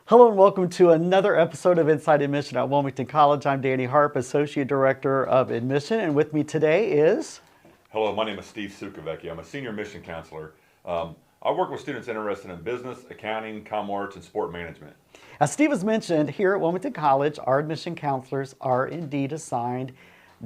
Hello and welcome to another episode of Inside Admission at Wilmington College. I'm Danny Harp, Associate Director of Admission, and with me today is... Hello, my name is Steve Sukavecki. I'm a Senior Admission Counselor. I work with students interested in business, accounting, comm arts, and sport management. As Steve has mentioned, here at Wilmington College, our admission counselors are indeed assigned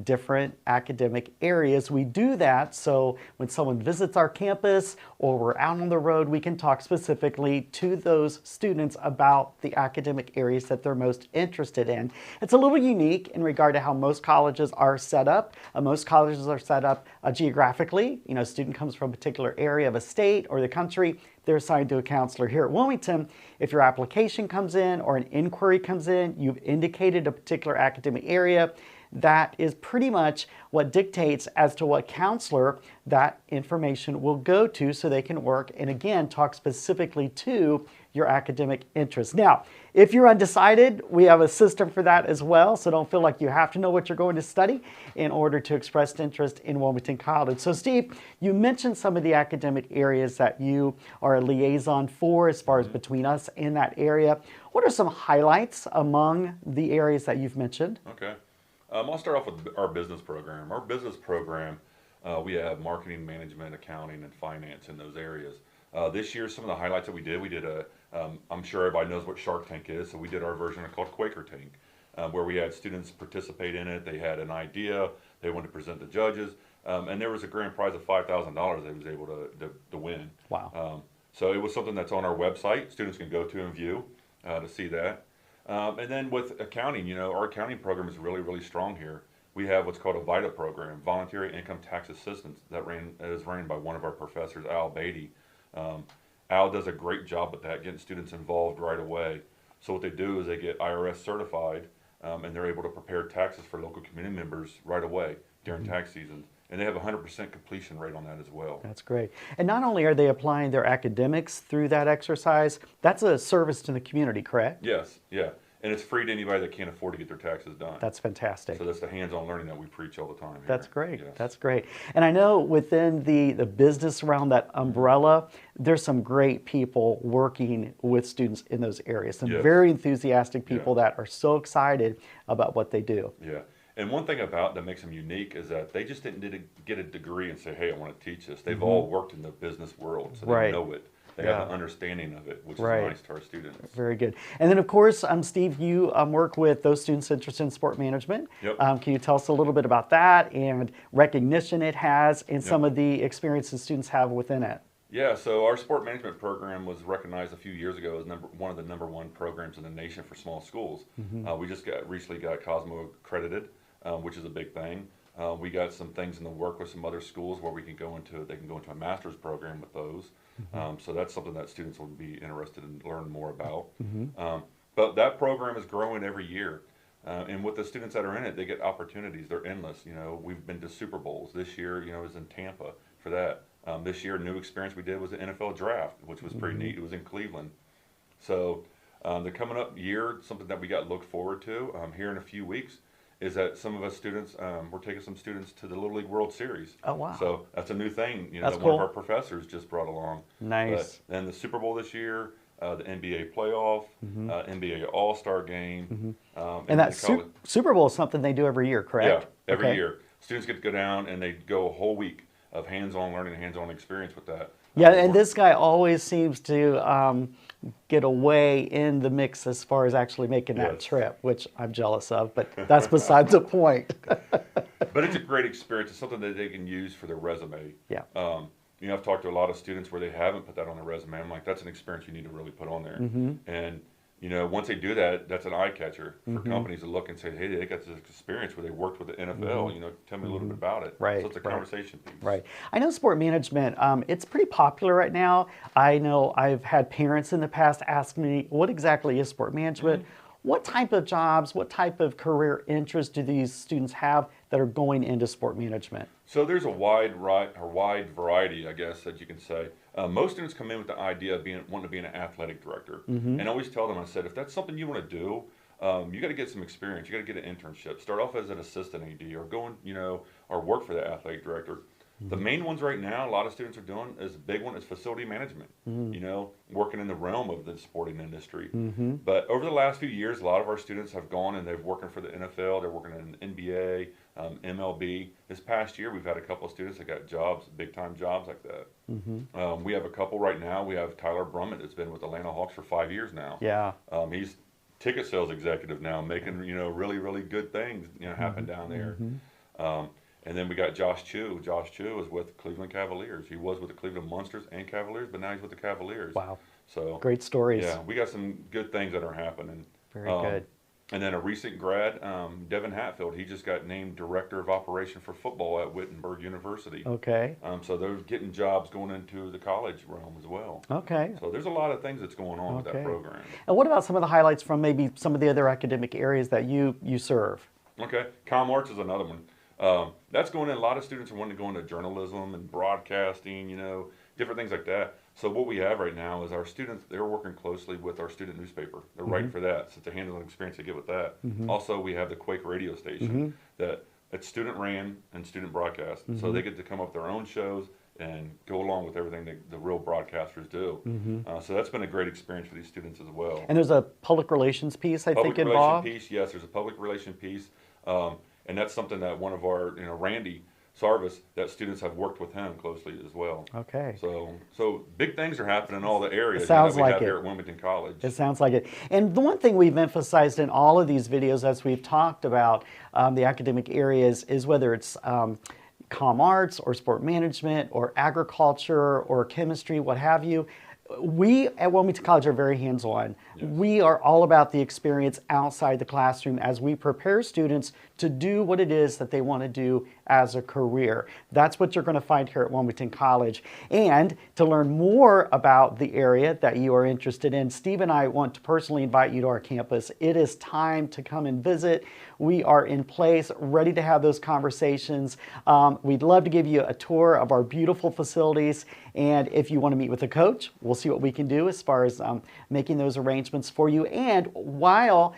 different academic areas. We do that so when someone visits our campus or we're out on the road, we can talk specifically to those students about the academic areas that they're most interested in. It's a little unique in regard to how most colleges are set up. Most colleges are set up geographically. You know, a student comes from a particular area of a state or the country, they're assigned to a counselor. Here at Wilmington, if your application comes in or an inquiry comes in, you've indicated a particular academic area, that is pretty much what dictates as to what counselor that information will go to so they can work and again talk specifically to your academic interests. Now, if you're undecided, we have a system for that as well, so don't feel like you have to know what you're going to study in order to express interest in Wilmington College. So Steve, you mentioned some of the academic areas that you are a liaison for as far as between us in that area. What are some highlights among the areas that you've mentioned? Okay. I'll start off with our business program. Our business program, we have marketing, management, accounting, and finance in those areas. This year, some of the highlights that we did I'm sure everybody knows what Shark Tank is, so we did our version called Quaker Tank, where we had students participate in it. They had an idea, they wanted to present to judges, and there was a grand prize of $5,000 they was able to win. Wow. So it was something that's on our website. Students can go to and view to see that. And then with accounting, you know, our accounting program is really, really strong here. We have what's called a VITA program, Voluntary Income Tax Assistance, that is ran by one of our professors, Al Beatty. Al does a great job with that, getting students involved right away. So what they do is they get IRS certified, and they're able to prepare taxes for local community members right away during tax season. And they have a 100% completion rate on that as well. That's great. And not only are they applying their academics through that exercise, that's a service to the community, correct? Yes, yeah. And it's free to anybody that can't afford to get their taxes done. That's fantastic. So that's the hands-on learning that we preach all the time here. That's great. Yes. That's great. And I know within the business around that umbrella, there's some great people working with students in those areas. Some Yes. very enthusiastic people that are so excited about what they do. Yeah. And one thing about that makes them unique is that they just didn't get a degree and say, hey, I want to teach this. They've all worked in the business world, so they know it. They have an understanding of it, which is nice to our students. Very good. And then, of course, Steve, you work with those students interested in sport management. Yep. Can you tell us a little bit about that and recognition it has and some of the experiences students have within it? Yeah, so our sport management program was recognized a few years ago as one of the #1 programs in the nation for small schools. We just recently got Cosmo accredited, which is a big thing. We got some things in the work with some other schools where they can go into a master's program with those. So that's something that students will be interested in learning more about. But that program is growing every year. And with the students that are in it, they get opportunities. They're endless. You know, we've been to Super Bowls. This year, you know, is in Tampa for that. This year, a new experience we did was the NFL draft, which was pretty neat. It was in Cleveland. So the coming up year, something that we got looked forward to here in a few weeks, is that some of us students, we're taking some students to the Little League World Series. Oh, wow. So that's a new thing, you know, That's that cool. one of our professors just brought along. Nice. But then the Super Bowl this year, the NBA playoff, NBA All-Star game. And that Super Bowl is something they do every year, correct? Yeah, every year. Students get to go down and they go a whole week of hands-on learning and hands-on experience with that. Yeah, and this guy always seems to get away in the mix as far as actually making that trip, which I'm jealous of, but that's besides the point. But it's a great experience. It's something that they can use for their resume. Yeah. You know, I've talked to a lot of students where they haven't put that on their resume. I'm like, that's an experience you need to really put on there. And you know, once they do that, that's an eye catcher for companies to look and say, hey, they got this experience where they worked with the NFL. You know, tell me a little bit about it. Right. So it's a conversation piece. Right. I know sport management, it's pretty popular right now. I know I've had parents in the past ask me, what exactly is sport management? What type of jobs, what type of career interests do these students have that are going into sport management? So there's a wide variety, I guess, that you can say. Most students come in with the idea of wanting to be an athletic director. And I always tell them, I said, if that's something you want to do, you got to get some experience. You got to get an internship. Start off as an assistant AD or go and, you know, or work for the athletic director. The main ones right now, a lot of students are doing, is a big one is facility management, you know, working in the realm of the sporting industry. But over the last few years, a lot of our students have gone and they're working for the NFL, they're working in NBA, MLB. This past year, we've had a couple of students that got jobs, big time jobs like that. We have a couple right now. We have Tyler Brummett that's been with the Atlanta Hawks for 5 years now. Yeah. He's ticket sales executive now, making, you know, really, really good things, you know, happen down there. And then we got Josh Chu. Josh Chu is with Cleveland Cavaliers. He was with the Cleveland Monsters and Cavaliers, but now he's with the Cavaliers. Wow. So great stories. Yeah, we got some good things that are happening. Very good. And then a recent grad, Devin Hatfield, he just got named Director of Operation for Football at Wittenberg University. Okay. So they're getting jobs going into the college realm as well. Okay. So there's a lot of things that's going on with that program. And what about some of the highlights from maybe some of the other academic areas that you serve? Okay. Com Arts is another one. That's going in. A lot of students are wanting to go into journalism and broadcasting, you know, different things like that. So what we have right now is our students, they're working closely with our student newspaper. They're writing for that. So it's a hands-on experience they get with that. Also, we have the Quake radio station that it's student ran and student broadcast. So they get to come up with their own shows and go along with everything the real broadcasters do. So that's been a great experience for these students as well. And there's a public relations piece, I think, involved? Public relation piece, yes. There's a public relation piece. And that's something that one of our, you know, Randy Sarvis, that students have worked with him closely as well. Okay. So big things are happening in all the areas that we have here at Wilmington College. It sounds like it. And the one thing we've emphasized in all of these videos as we've talked about the academic areas is whether it's comm arts or sport management or agriculture or chemistry, what have you, we at Wilmington College are very hands-on. Yes. We are all about the experience outside the classroom as we prepare students to do what it is that they want to do as a career. That's what you're going to find here at Wilmington College. And to learn more about the area that you are interested in, Steve and I want to personally invite you to our campus. It is time to come and visit. We are in place, ready to have those conversations. We'd love to give you a tour of our beautiful facilities. And if you want to meet with a coach, we'll see what we can do as far as making those arrangements for you. And while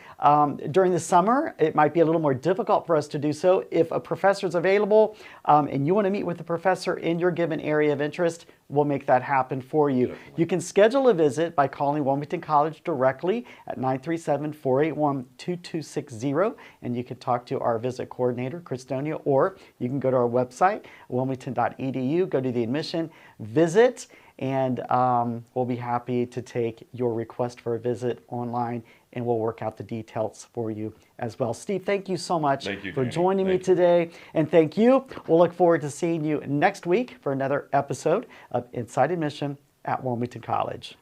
during the summer, it might be a little more difficult for us to do so, if a professor is available and you want to meet with a professor in your given area of interest, we'll make that happen for you. Definitely. You can schedule a visit by calling Wilmington College directly at 937-481-2260, and you can talk to our visit coordinator, Christonia, or you can go to our website, wilmington.edu, go to the admission, visit, and we'll be happy to take your request for a visit online, and we'll work out the details for you as well. Steve, thank you so much for joining me today, and thank you. We'll look forward to seeing you next week for another episode of Inside Admission at Wilmington College.